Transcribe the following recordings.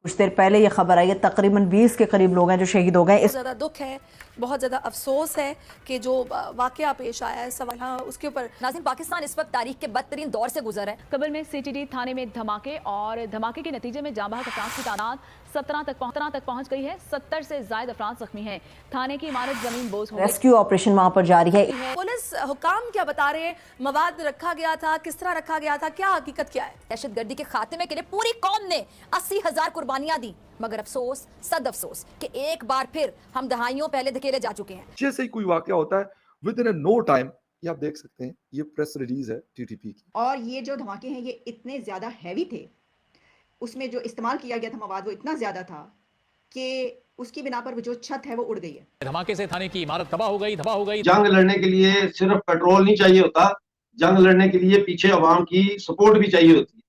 कुछ देर पहले ये खबर आई है तकरीबन 20 के करीब लोग हैं जो शहीद हो गए। बहुत ज़्यादा दुख है, बहुत ज़्यादा अफसोस है कि जो वाकया पेश आया है सवाल हाँ उसके ऊपर। नाज़रीन, पाकिस्तान इस वक्त तारीख के बदतरीन दौर से गुजर है। कबल में सीटीडी थाने में धमाके और धमाके के नतीजे में जाँ बहक अफराद की तादाद 17 तक पहुंच गई है। 70 से ज्यादा अफराद जख्मी हैं। थाने की इमारत जमीन बोझ हो गई। रेस्क्यू ऑपरेशन वहां पर जारी है। पुलिस हुकाम क्या बता रहे हैं, मवाद रखा गया था, किस तरह रखा गया था, क्या हकीकत क्या है? दहशतगर्दी के खात्मे के लिए पूरी कौम ने 80,000 कुर्बानियां दी, मगर अफसोस सद अफसोस कि एक बार फिर हम दहाइयों पहले धकेले जा चुके हैं। जैसे ही कोई वाकया होता है विद इन नो टाइम, ये आप देख सकते हैं, ये प्रेस रिलीज है टीटीपी की। और ये जो धमाके हैं ये इतने ज़्यादा हैवी थे, उसमें जो इस्तेमाल किया गया था मवाद वो इतना ज़्यादा था कि उसकी बिना पर वो जो छत है वो उड़ गई है। धमाके से थाने की इमारत तबाह हो गई। जंग लड़ने के लिए सिर्फ पेट्रोल नहीं चाहिए होता, जंग लड़ने के लिए पीछे अवाम की सपोर्ट भी चाहिए होती है।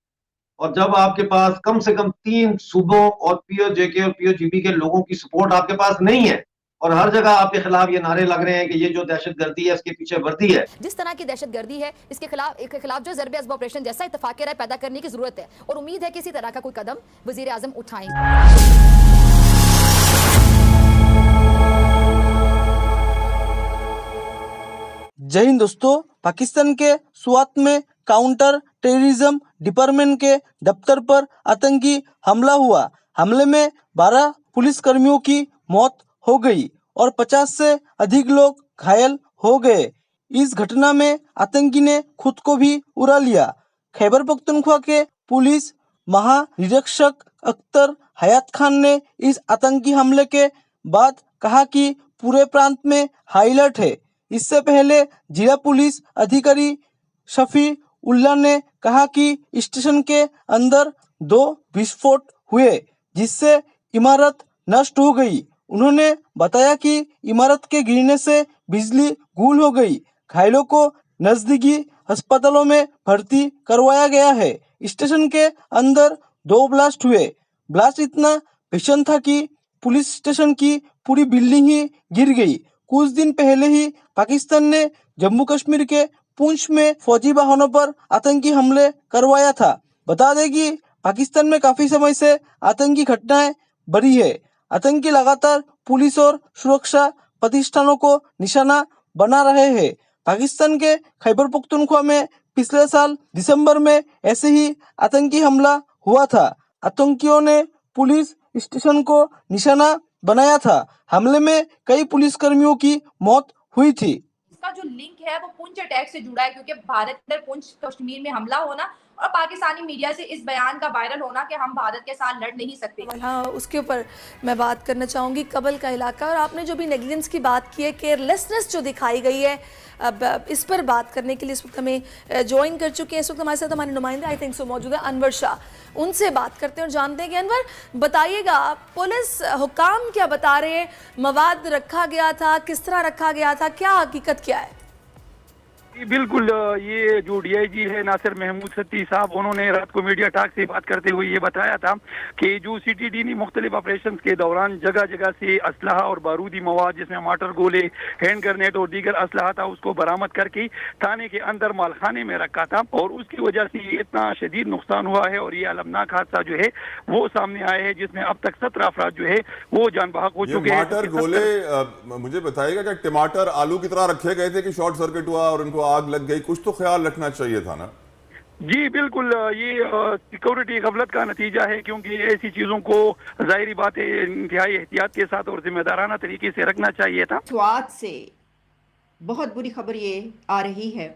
और जब आपके पास कम से कम 3 सूबों और पीओजेके और पीओजीबी के लोगों की सपोर्ट आपके पास नहीं है और हर जगह आपके खिलाफ ये नारे लग रहे हैं कि ये जो दहशतगर्दी है इसके पीछे वर्दी है, जिस तरह की दहशतगर्दी है इसके खिलाफ जो ज़रबे अज़ब ऑपरेशन जैसा इत्तेफाक राय पैदा करने की जरूरत है और उम्मीद है कि इसी तरह का कोई कदम वज़ीर आज़म उठाएंगे। जय हिंद दोस्तों। पाकिस्तान के स्वात में काउंटर टेररिज्म डिपार्टमेंट के दफ्तर पर आतंकी हमला हुआ। हमले में 12 पुलिसकर्मियों की मौत हो गई और 50 से अधिक लोग घायल हो गए। इस घटना में आतंकी ने खुद को भी उड़ा लिया। खैबर पख्तूनख्वा के पुलिस महानिरीक्षक अख्तर हयात खान ने इस आतंकी हमले के बाद कहा कि पूरे प्रांत में हाई अलर्ट है। इससे पहले जिला पुलिस अधिकारी शफी उल्ला ने कहा कि स्टेशन के अंदर 2 विस्फोट हुए जिससे इमारत नष्ट हो गई। उन्होंने बताया कि इमारत के गिरने से बिजली गुल हो गई। घायलों को नजदीकी अस्पतालों में भर्ती करवाया गया है। स्टेशन के अंदर 2 ब्लास्ट हुए। ब्लास्ट इतना भीषण था कि पुलिस स्टेशन की पूरी बिल्डिंग ही गिर गई। कुछ दिन पहले ही पाकिस्तान ने जम्मू कश्मीर के पुंछ में फौजी वाहनों पर आतंकी हमले करवाया था। बता दें कि पाकिस्तान में काफी समय से आतंकी घटनाएं बढ़ी है। आतंकी लगातार पुलिस और सुरक्षा प्रतिष्ठानों को निशाना बना रहे हैं। पाकिस्तान के खैबर पख्तूनख्वा में पिछले साल दिसंबर में ऐसे ही आतंकी हमला हुआ था। आतंकियों ने पुलिस स्टेशन को निशाना बनाया था। हमले में कई पुलिसकर्मियों की मौत हुई थी। इसका जो लिंक है वो पुंछ अटैक से जुड़ा है, क्योंकि भारत के अंदर पुंछ कश्मीर में हमला होना और पाकिस्तानी मीडिया से इस बयान का वायरल होना कि हम भारत के साथ लड़ नहीं सकते। हाँ उसके ऊपर मैं बात करना चाहूँगी। कबल का इलाका और आपने जो भी नेग्लिजेंस की बात की है, केयरलेसनेस जो दिखाई गई है, अब इस पर बात करने के लिए इस वक्त हमें ज्वाइन कर चुके हैं। इस वक्त हमारे साथ हमारे नुमाइंदे आई थिंक सो मौजूद है अनवर शाह। उनसे बात करते हैं और जानते हैं कि अनवर बताइएगा पुलिस हुकाम क्या बता रहे हैं, मवाद रखा गया था, किस तरह रखा गया था, क्या हकीकत क्या है? बिल्कुल, ये जो डीआईजी है नासिर महमूद सत्ती साहब, उन्होंने रात को मीडिया टॉक से बात करते हुए ये बताया था कि जो सीटीडी ने मुख्तलिफ ऑपरेशन के दौरान जगह जगह से असलहा और बारूदी मवाद जिसमें माटर गोले, हैंड ग्रेनेड और दीगर असलहा था उसको बरामद करके थाने के अंदर मालखाने में रखा था और उसकी वजह से इतना शदीद नुकसान हुआ है और ये अलमनाक हादसा जो है वो सामने आया है जिसमें अब तक 17 अफराद जो है वो जान बहक हो चुके हैं। टमाटर गोले, मुझे बताइएगा कि टमाटर आलू की तरह रखे गए थे कि शॉर्ट सर्किट हुआ और उनको आग लग गई? कुछ तो ख्याल रखना चाहिए था ना। जी बिल्कुल, ये सिक्योरिटी गफलत का नतीजा है, क्योंकि ऐसी चीजों को जाहिर बात है इंतहाई एहतियात के साथ और जिम्मेदाराना तरीके से रखना चाहिए था। स्वात से बहुत बुरी खबर ये आ रही है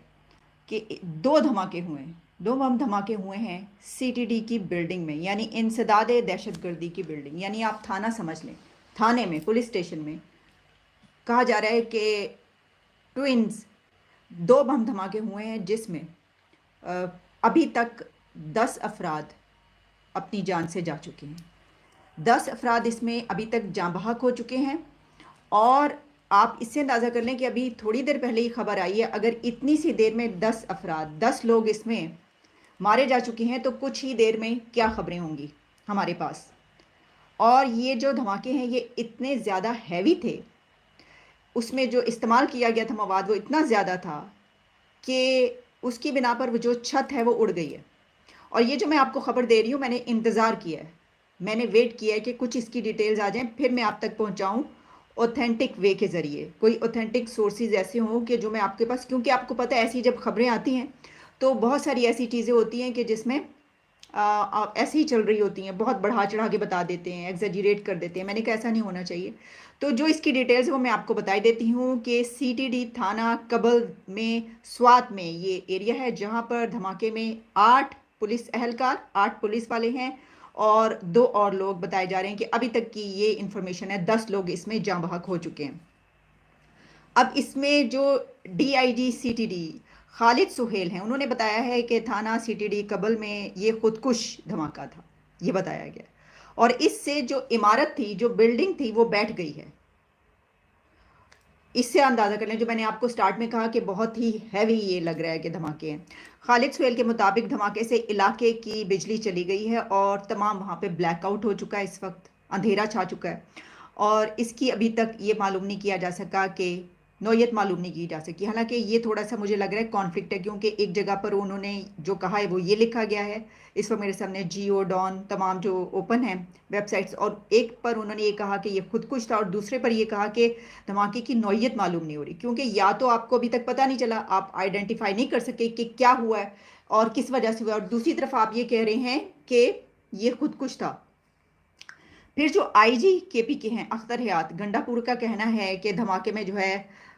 कि 2 धमाके हुए हैं, 2 बम धमाके हुए हैं सीटीडी की बिल्डिंग में, यानी इंसदादे दहशतगर्दी की बिल्डिंग, यानी आप थाना समझ लें। थाने में, पुलिस स्टेशन में कहा जा रहा है कि ट्विंस 2 बम धमाके हुए हैं जिसमें अभी तक 10 अफराद अपनी जान से जा चुके हैं। 10 अफराद इसमें अभी तक जाँ बहक हो चुके हैं और आप इससे अंदाज़ा कर लें कि अभी थोड़ी देर पहले ही खबर आई है, अगर इतनी सी देर में 10 अफराद, 10 लोग इसमें मारे जा चुके हैं तो कुछ ही देर में क्या खबरें होंगी हमारे पास। और ये जो धमाके हैं ये इतने ज़्यादा हैवी थे, उसमें जो इस्तेमाल किया गया था मवाद वो इतना ज़्यादा था कि उसकी बिना पर वो जो छत है वो उड़ गई है। और ये जो मैं आपको ख़बर दे रही हूँ, मैंने इंतज़ार किया है मैंने वेट किया है कि कुछ इसकी डिटेल्स आ जाएं, फिर मैं आप तक पहुंचाऊं ऑथेंटिक वे के ज़रिए। कोई ऑथेंटिक सोर्सेज ऐसे हों कि जो मैं आपके पास, क्योंकि आपको पता है ऐसी जब खबरें आती हैं तो बहुत सारी ऐसी चीज़ें होती हैं कि जिसमें ऐसे ही चल रही होती हैं, बहुत बढ़ा चढ़ा के बता देते हैं, एग्जेजरेट कर देते हैं। मैंने कहा ऐसा नहीं होना चाहिए। तो जो इसकी डिटेल्स है वो मैं आपको बता देती हूँ कि CTD थाना कबल में स्वात में ये एरिया है जहाँ पर धमाके में 8 पुलिस एहलकार, 8 पुलिस वाले हैं और 2 और लोग बताए जा रहे हैं कि अभी तक की ये इंफॉर्मेशन है 10 लोग इसमें जाँ बहक हो चुके हैं। अब इसमें जो DIG CTD खालिद सुहेल हैं, उन्होंने बताया है कि थाना CTD कबल में ये खुदकुश धमाका था, ये बताया गया। और इससे जो इमारत थी, जो बिल्डिंग थी, वो बैठ गई है। इससे अंदाज़ा कर लें, जो मैंने आपको स्टार्ट में कहा कि बहुत ही हैवी ये लग रहा है कि धमाके हैं। खालिद सुहेल के मुताबिक धमाके से इलाके की बिजली चली गई है और तमाम वहाँ पे ब्लैकआउट हो चुका है, इस वक्त अंधेरा छा चुका है और इसकी अभी तक ये मालूम नहीं किया जा सका कि नौयत मालूम नहीं की जा सकी। हालांकि ये थोड़ा सा मुझे लग रहा है कॉन्फ्लिक्ट है, क्योंकि एक जगह पर उन्होंने जो कहा है वो ये लिखा गया है, इस वक्त मेरे सामने जियो डॉन तमाम जो ओपन है वेबसाइट्स, और एक पर उन्होंने ये कहा कि ये खुदकुश था और दूसरे पर ये कहा कि धमाके की नौयत मालूम नहीं हो रही, क्योंकि या तो आपको अभी तक पता नहीं चला, आप आइडेंटिफाई नहीं कर सके कि क्या हुआ है और किस वजह से हुआ, और दूसरी तरफ आप ये कह रहे हैं कि ये खुदकुश था। फिर जो IG KP के हैं अख्तर हयात गंडापुर का कहना है कि धमाके में जो है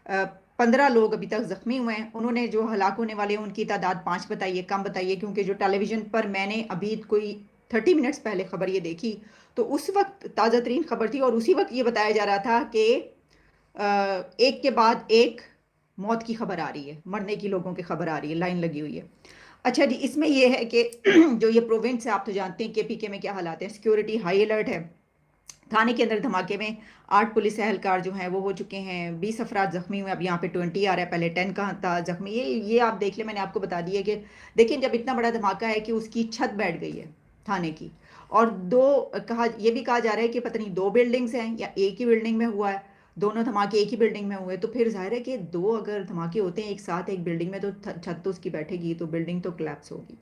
15 लोग अभी तक जख्मी हुए हैं। उन्होंने जो हलाक होने वाले हैं उनकी तादाद 5 बताई है, कम बताइए, क्योंकि जो टेलीविज़न पर मैंने अभी कोई 30 मिनट्स पहले खबर ये देखी तो उस वक्त ताज़ा तरीन खबर थी और उसी वक्त ये बताया जा रहा था कि एक के बाद एक मौत की खबर आ रही है, मरने की लोगों की खबर आ रही है, लाइन लगी हुई है। अच्छा जी, इसमें यह है कि जो ये प्रोविंस है, आप तो जानते हैं KPK में क्या हालात हैं, सिक्योरिटी हाई अलर्ट है। थाने के अंदर धमाके में 8 पुलिस एहलकार जो हैं वो हो चुके हैं, 20 अफराद जख्मी हुए, अब यहाँ पे 20 आ रहा है, पहले 10 का था जख्मी। ये आप देख लें, मैंने आपको बता दिया कि देखिए जब इतना बड़ा धमाका है कि उसकी छत बैठ गई है थाने की, और ये भी कहा जा रहा है कि पता नहीं 2 बिल्डिंग्स हैं या एक ही बिल्डिंग में हुआ है, दोनों धमाके एक ही बिल्डिंग में हुए, तो फिर जाहिर है कि 2 अगर धमाके होते हैं एक साथ एक बिल्डिंग में तो छत तो उसकी बैठेगी, तो बिल्डिंग तो कोलैप्स होगी।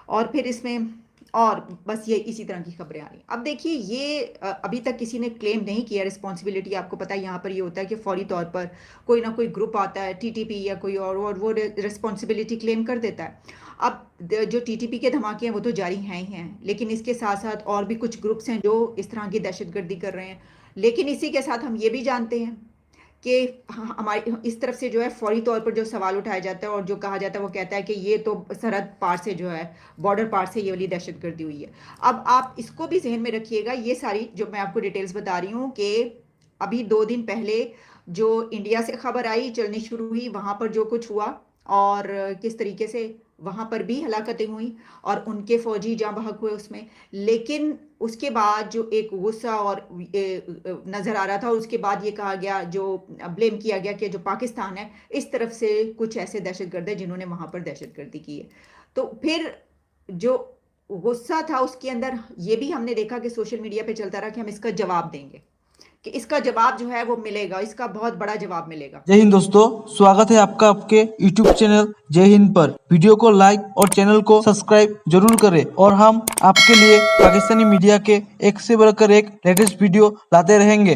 और फिर इसमें और बस ये इसी तरह की खबरें आ रही। अब देखिए ये अभी तक किसी ने क्लेम नहीं किया रिस्पॉन्सिबिलिटी। आपको पता है यहाँ पर ये होता है कि फौरी तौर पर कोई ना कोई ग्रुप आता है, TTP या कोई और वो रिस्पॉन्सिबिलिटी क्लेम कर देता है। अब जो TTP के धमाके हैं वो तो जारी हैं ही हैं, लेकिन इसके साथ साथ और भी कुछ ग्रुप्स हैं जो इस तरह की दहशतगर्दी कर रहे हैं। लेकिन इसी के साथ हम ये भी जानते हैं कि हमारी इस तरफ से जो है फौरी तौर पर जो सवाल उठाया जाता है और जो कहा जाता है वो कहता है कि ये तो सरहद पार से जो है, बॉर्डर पार से ये वाली दहशतगर्दी हुई है। अब आप इसको भी जहन में रखिएगा, ये सारी जो मैं आपको डिटेल्स बता रही हूँ कि अभी 2 दिन पहले जो इंडिया से खबर आई, चलनी शुरू हुई, वहाँ पर जो कुछ हुआ और किस तरीके से वहाँ पर भी हलाकतें हुई और उनके फौजी जाँ बहक हुए उसमें। लेकिन उसके बाद जो एक गुस्सा और नज़र आ रहा था, उसके बाद ये कहा गया, जो ब्लेम किया गया कि जो पाकिस्तान है इस तरफ से कुछ ऐसे दहशतगर्द हैं जिन्होंने वहाँ पर दहशतगर्दी की है। तो फिर जो गुस्सा था उसके अंदर ये भी हमने देखा कि सोशल मीडिया पे चलता रहा कि हम इसका जवाब देंगे, कि इसका जवाब जो है वो मिलेगा, इसका बहुत बड़ा जवाब मिलेगा। जय हिंद दोस्तों, स्वागत है आपका आपके YouTube चैनल जय हिंद पर। वीडियो को लाइक और चैनल को सब्सक्राइब जरूर करें और हम आपके लिए पाकिस्तानी मीडिया के एक से बढ़कर एक लेटेस्ट वीडियो लाते रहेंगे।